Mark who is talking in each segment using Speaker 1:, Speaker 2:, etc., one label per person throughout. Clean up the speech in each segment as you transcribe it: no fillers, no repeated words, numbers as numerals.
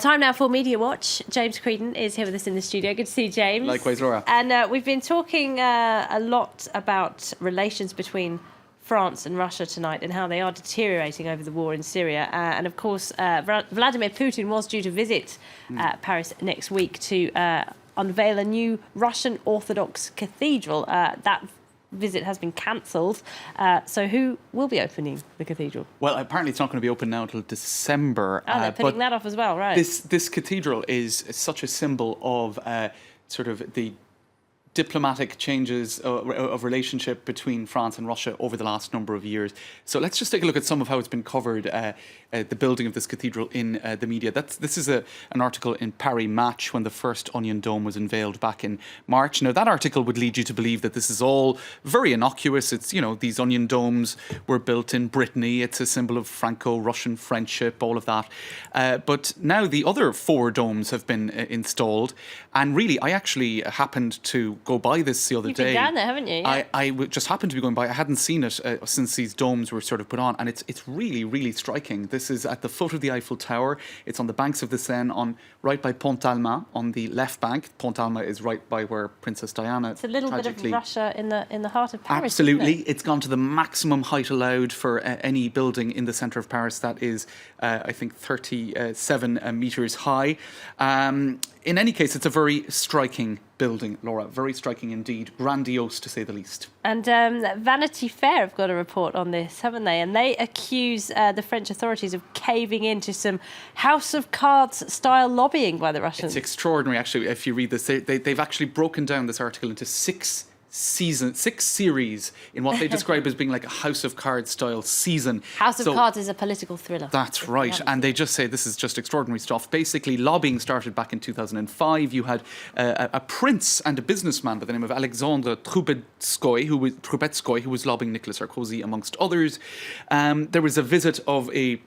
Speaker 1: Time now for Media Watch. James Creedon is here with us in the studio. Good to see you, James.
Speaker 2: Likewise, Laura.
Speaker 1: And we've been talking a lot about relations between France and Russia tonight and how they are deteriorating over the war in Syria. And of course, Vladimir Putin was due to visit Paris next week to unveil a new Russian Orthodox cathedral. That visit has been cancelled. So who will be opening the cathedral?
Speaker 2: Well, apparently it's not going to be open now until December.
Speaker 1: Oh, they're putting that off as well, right?
Speaker 2: This cathedral is such a symbol of sort of the diplomatic changes of relationship between France and Russia over the last number of years. So let's just take a look at some of how it's been covered, the building of this cathedral in the media. This is an article in Paris Match when the first Onion Dome was unveiled back in March. Now, that article would lead you to believe that this is all very innocuous. It's, you know, these Onion Domes were built in Brittany. It's a symbol of Franco-Russian friendship, all of that. But now the other 4 domes have been installed. And really, I actually happened to go by this the other
Speaker 1: You've
Speaker 2: day.
Speaker 1: been down there, haven't you? Yeah.
Speaker 2: I just happened to be going by. I hadn't seen it since these domes were sort of put on, and it's really, really striking. This is at the foot of the Eiffel Tower. It's on the banks of the Seine, right by Pont Alma on the left bank. Pont Alma is right by where Princess Diana.
Speaker 1: It's a little bit of Russia in the heart of Paris.
Speaker 2: Absolutely,
Speaker 1: isn't it?
Speaker 2: It's gone to the maximum height allowed for any building in the centre of Paris. That is, I think, 37 metres high. In any case, it's a very striking building, Laura. Very striking indeed. Grandiose, to say the least.
Speaker 1: And Vanity Fair have got a report on this, haven't they? And they accuse the French authorities of caving into some House of Cards-style lobbying by the Russians.
Speaker 2: It's extraordinary, actually, if you read this. They've actually broken down this article into 6 series in what they describe as being like a House of Cards style season.
Speaker 1: House of Cards is a political thriller.
Speaker 2: That's right. And they just say this is just extraordinary stuff. Basically, lobbying started back in 2005. You had a prince and a businessman by the name of Alexandre Trubetskoy, who was lobbying Nicolas Sarkozy, amongst others. There was a visit of the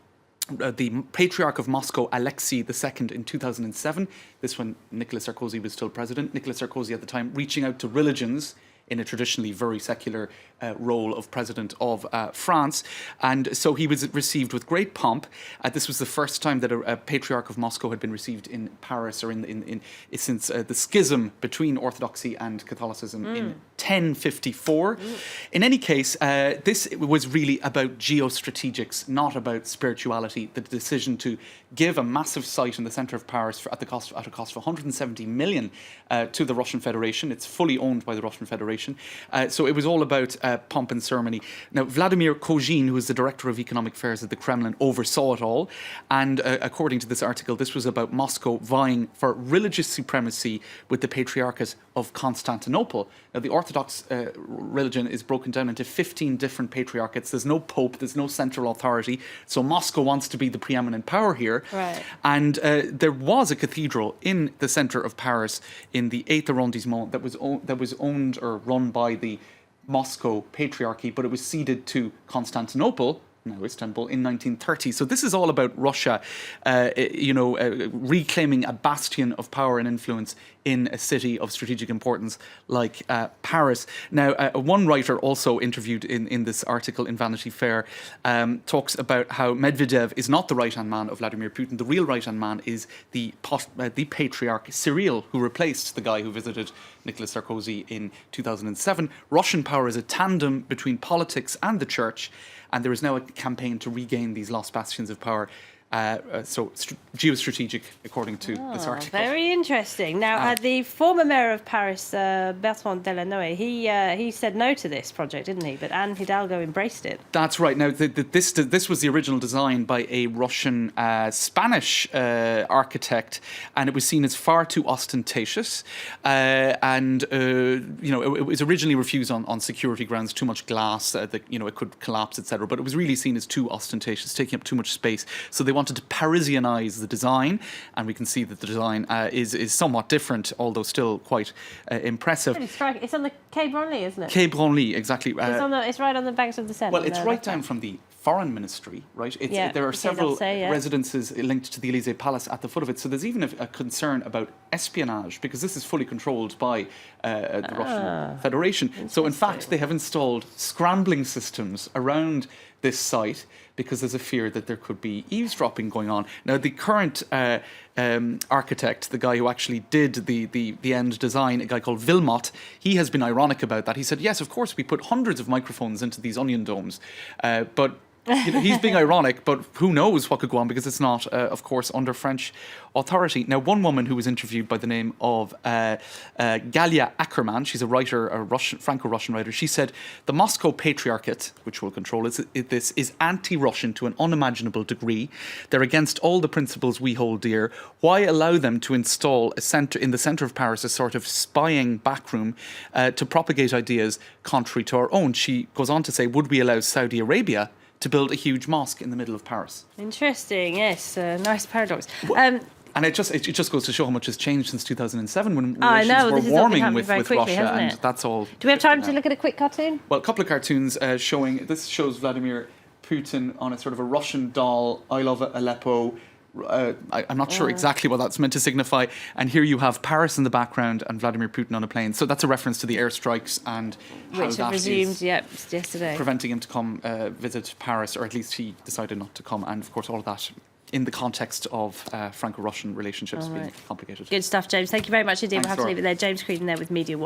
Speaker 2: Patriarch of Moscow, Alexei II, in 2007. This when Nicolas Sarkozy was still president. Nicolas Sarkozy at the time reaching out to religions in a traditionally very secular role of president of France. And so he was received with great pomp. This was the first time that a Patriarch of Moscow had been received in Paris, or since the schism between Orthodoxy and Catholicism in 1054. In any case, this was really about geostrategics, not about spirituality. The decision to give a massive site in the centre of Paris at a cost of 170 million to the Russian Federation. It's fully owned by the Russian Federation. So it was all about pomp and ceremony. Now, Vladimir Putin, who is the Director of Economic Affairs at the Kremlin, oversaw it all. And according to this article, this was about Moscow vying for religious supremacy with the Patriarchate of Constantinople. Now, the Orthodox religion is broken down into 15 different patriarchates. There's no pope, there's no central authority. So Moscow wants to be the preeminent power here.
Speaker 1: Right.
Speaker 2: And there was a cathedral in the centre of Paris in the 8th arrondissement that was owned or run by the Moscow Patriarchy, but it was ceded to Constantinople, now Istanbul, in 1930. So this is all about Russia, reclaiming a bastion of power and influence in a city of strategic importance like Paris. Now, one writer also interviewed in this article in Vanity Fair talks about how Medvedev is not the right-hand man of Vladimir Putin. The real right-hand man is the Patriarch Cyril, who replaced the guy who visited Nicolas Sarkozy in 2007. Russian power is a tandem between politics and the church, and there is now a campaign to regain these lost bastions of power. Geostrategic, according to this article.
Speaker 1: Very interesting. Now, the former mayor of Paris, Bertrand Delanoë, he said no to this project, didn't he? But Anne Hidalgo embraced it.
Speaker 2: That's right. Now, this was the original design by a Russian Spanish architect, and it was seen as far too ostentatious. It was originally refused on security grounds, too much glass, it could collapse, etc. But it was really seen as too ostentatious, taking up too much space. So they wanted to Parisianize the design, and we can see that the design is somewhat different, although still quite impressive.
Speaker 1: Really striking. It's on the Quai Branly, isn't it?
Speaker 2: Quai Branly, exactly.
Speaker 1: It's right on the banks of the Seine.
Speaker 2: Well, it's right down from the Foreign Ministry, right? There are several residences linked to the Élysée Palace at the foot of it. So there's even a concern about espionage, because this is fully controlled by the Russian Federation. So in fact, they have installed scrambling systems around this site because there's a fear that there could be eavesdropping going on. Now, the current architect, the guy who actually did the end design, a guy called Wilmot, he has been ironic about that. He said, yes, of course, we put hundreds of microphones into these onion domes, but he's being ironic, but who knows what could go on because it's not, of course, under French authority. Now, one woman who was interviewed by the name of Galia Ackerman, she's a writer, a Franco-Russian writer, she said, the Moscow Patriarchate, which will control this, is anti-Russian to an unimaginable degree. They're against all the principles we hold dear. Why allow them to install in the centre of Paris a sort of spying backroom to propagate ideas contrary to our own? She goes on to say, would we allow Saudi Arabia to build a huge mosque in the middle of Paris?
Speaker 1: Interesting, yes. Nice paradox.
Speaker 2: And it just goes to show how much has changed since 2007 when
Speaker 1: I know,
Speaker 2: relations
Speaker 1: this
Speaker 2: were
Speaker 1: has all been
Speaker 2: warming
Speaker 1: happening
Speaker 2: with
Speaker 1: very quickly,
Speaker 2: Russia,
Speaker 1: hasn't
Speaker 2: and
Speaker 1: it?
Speaker 2: that's all.
Speaker 1: Do we have time to look at a quick cartoon?
Speaker 2: Well, a couple of cartoons showing. This shows Vladimir Putin on a sort of a Russian doll. I love Aleppo. I'm not sure exactly what that's meant to signify. And here you have Paris in the background and Vladimir Putin on a plane. So that's a reference to the airstrikes and how
Speaker 1: Which
Speaker 2: that
Speaker 1: have resumed,
Speaker 2: is
Speaker 1: yesterday.
Speaker 2: preventing him to come visit Paris, or at least he decided not to come. And of course, all of that in the context of Franco-Russian relationships being complicated.
Speaker 1: Good stuff, James. Thank you very much indeed.
Speaker 2: Thanks,
Speaker 1: We'll have to
Speaker 2: Laura.
Speaker 1: leave it there. James Creedon there with Media Watch.